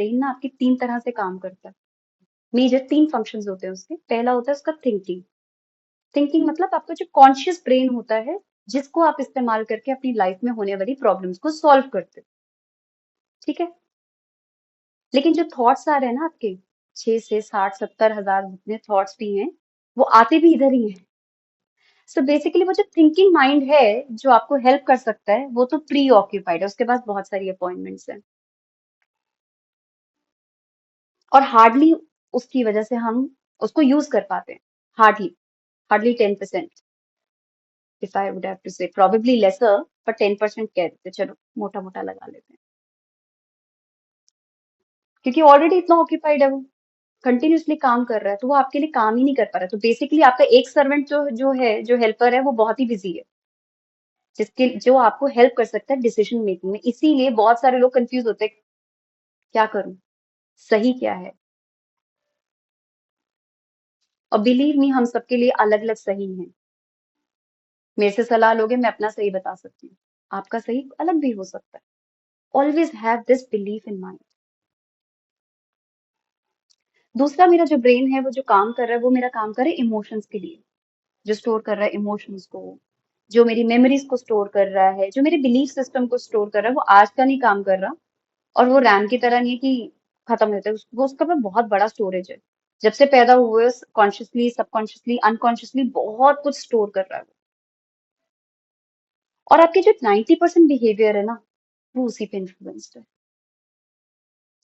Brain ना आपकी 3 तरह से काम करता है। मेजर 3 फंक्शंस होते हैं उसके। पहला होता है उसका थिंकिंग। थिंकिंग मतलब आपका जो कॉन्शियस ब्रेन होता है, जिसको आप इस्तेमाल करके अपनी लाइफ में होने वाली प्रॉब्लम्स को सॉल्व करते हो। ठीक है? लेकिन जो थॉट्स आ रहे हैं ना आपके, 6 से 60 70 हजार जितने थॉट्स भी हैं, वो आते भी इधर ही हैं। सो बेसिकली वो जो थिंकिंग माइंड है, जो आपको हेल्प कर सकता है, वो तो प्री ऑक्यूपाइड है, उसके पास बहुत सारी अपॉइंटमेंट्स हैं। और हार्डली उसकी वजह से हम उसको यूज कर पाते हैं। Hardly, hardly 10%। If I would have to say probably lesser, पर 10% कह देते हैं, चलो मोटा मोटा लगा लेते हैं, क्योंकि ऑलरेडी इतना ऑक्यूपाइड है वो, कंटिन्यूअसली काम कर रहा है, तो वो आपके लिए काम ही नहीं कर पा रहा है। तो बेसिकली आपका एक सर्वेंट जो जो है, जो हेल्पर है, वो बहुत ही बिजी है, जिसके जो आपको हेल्प कर सकता है डिसीजन मेकिंग में। इसीलिए बहुत सारे लोग कंफ्यूज होते हैं, क्या करूं, सही क्या है। और बिलीव मी, हम सबके लिए अलग अलग सही है। मेरे से सलाह लोगे, मैं अपना सही बता सकती हूँ, आपका सही अलग भी हो सकता है। Always have this belief in mind. दूसरा, मेरा जो ब्रेन है वो जो काम कर रहा है, वो मेरा काम कर रहा है इमोशंस के लिए, जो स्टोर कर रहा है इमोशंस को, जो मेरी मेमोरीज को स्टोर कर रहा है, जो मेरे बिलीफ सिस्टम को स्टोर कर रहा है। वो आज का नहीं काम कर रहा, और वो रैम की तरह नहीं है कि खत्म हो जाता है। वो उसका भी बहुत बड़ा स्टोरेज है। जब से पैदा हुए, कॉन्शियसली, सबकॉन्शियसली, अनकॉन्शियसली बहुत कुछ स्टोर कर रहा है वो। और आपके जो 90% बिहेवियर है ना, वो उसी पे इन्फ्लुएंस्ड है।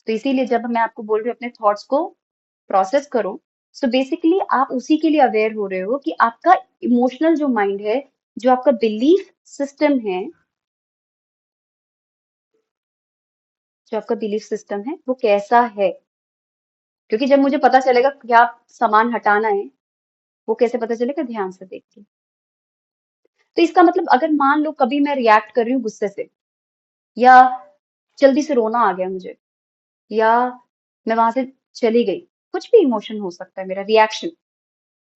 तो इसीलिए जब मैं आपको बोल रही हूँ अपने थॉट्स को प्रोसेस करो, सो बेसिकली आप उसी के लिए अवेयर हो रहे हो कि आपका इमोशनल जो माइंड है, जो आपका बिलीफ सिस्टम है, जो आपका बिलीफ सिस्टम है वो कैसा है। क्योंकि जब मुझे पता चलेगा क्या सामान हटाना है, वो कैसे पता चलेगा, ध्यान से देख के। तो इसका मतलब, अगर मान लो कभी मैं रिएक्ट कर रही हूँ गुस्से से, या जल्दी से रोना आ गया मुझे, या मैं वहां से चली गई, कुछ भी इमोशन हो सकता है, मेरा रिएक्शन,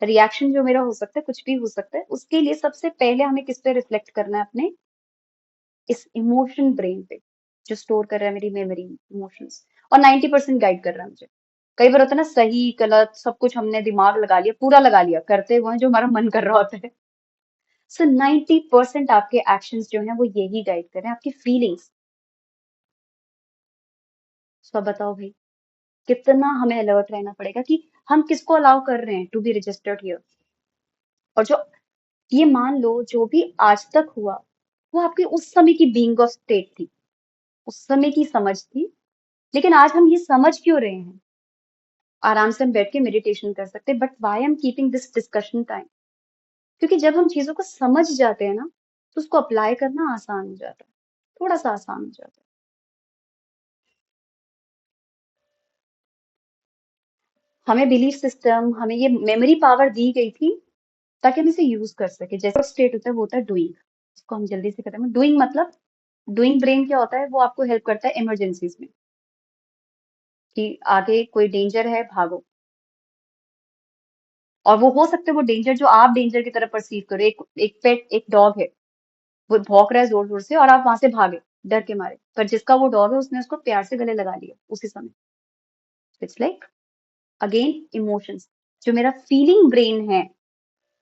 रिएक्शन जो मेरा हो सकता है, कुछ भी हो सकता है। उसके लिए सबसे पहले हमें किस पे रिफ्लेक्ट करना है, अपने इस इमोशन ब्रेन पे, जो स्टोर कर रहा है मेरी मेमोरी, इमोशंस, और 90% गाइड कर रहा है मुझे। कई बार होता है ना, सही गलत सब कुछ हमने दिमाग लगा लिया, पूरा लगा लिया, करते हुए जो हमारा मन कर रहा होता है। सो 90% आपके एक्शंस जो हैं वो यही गाइड कर रहे हैं, आपकी फीलिंग्स। सो बताओ भाई, कितना हमें अलर्ट रहना पड़ेगा कि हम किसको अलाउ कर रहे हैं टू बी रजिस्टर्ड हियर। और जो, ये मान लो जो भी आज तक हुआ, वो आपकी उस समय की बीइंग ऑफ स्टेट थी, उस समय की समझ थी। लेकिन आज हम ये समझ क्यों रहे हैं, आराम से हम बैठ के मेडिटेशन कर सकते हैं। But why am keeping this discussion time, क्योंकि जब हम चीजों को समझ जाते हैं ना, तो उसको अप्लाई करना आसान हो जाता है, थोड़ा सा आसान हो जाता है। हमें बिलीफ सिस्टम, हमें ये मेमोरी पावर दी गई थी ताकि हम इसे यूज कर सके। जैसे स्टेट होता है, वो होता है डूइंग, इसको हम जल्दी से खत्म। डूइंग मतलब, डूइंग ब्रेन क्या होता है, वो आपको हेल्प करता है इमरजेंसीज में, कि आगे कोई डेंजर है, भागो। और वो हो सकता है वो डेंजर जो आप डेंजर की तरह परसीव करो, एक पेट, एक डॉग है, वो भौंक रहा है जोर जोर से, और आप वहां से भागे डर के मारे, पर जिसका वो डॉग है उसने उसको प्यार से गले लगा लिया उसी समय। It's like, again, emotions. जो मेरा फीलिंग ब्रेन है,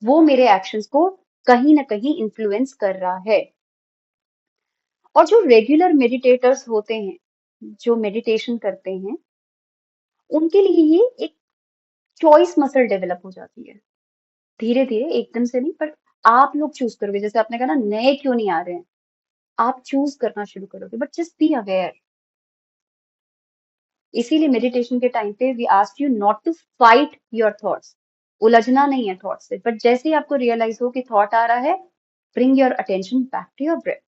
वो मेरे एक्शंस को कहीं ना कहीं इन्फ्लुएंस कर रहा है। और जो रेगुलर मेडिटेटर्स होते हैं, जो मेडिटेशन करते हैं, उनके लिए ये एक चॉइस मसल डेवलप हो जाती है, धीरे धीरे, एकदम से नहीं। पर आप लोग चूज करोगे, जैसे आपने कहा ना, नए क्यों नहीं आ रहे हैं, आप चूज करना शुरू करोगे, बट जस्ट बी अवेयर। इसीलिए मेडिटेशन के टाइम पे we ask you not to fight your thoughts, उलझना नहीं है थॉट से, बट जैसे ही आपको रियलाइज हो कि थॉट आ रहा है, bring your attention back to your breath.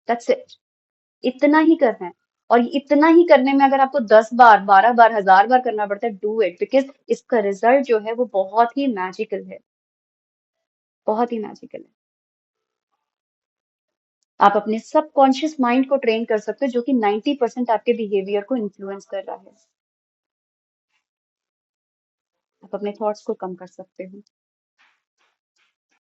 That's it, इतना ही करना है। और इतना ही करने में अगर आपको 10 बार, 12 बार, 1000 बार करना पड़ता है, डू इट, बिकॉज इसका रिजल्ट जो है वो बहुत ही मैजिकल है, बहुत ही मैजिकल है। आप अपने सबकॉन्शियस माइंड को ट्रेन कर सकते हो, जो कि 90% आपके बिहेवियर को इन्फ्लुएंस कर रहा है। आप अपने थॉट्स को कम कर सकते हो।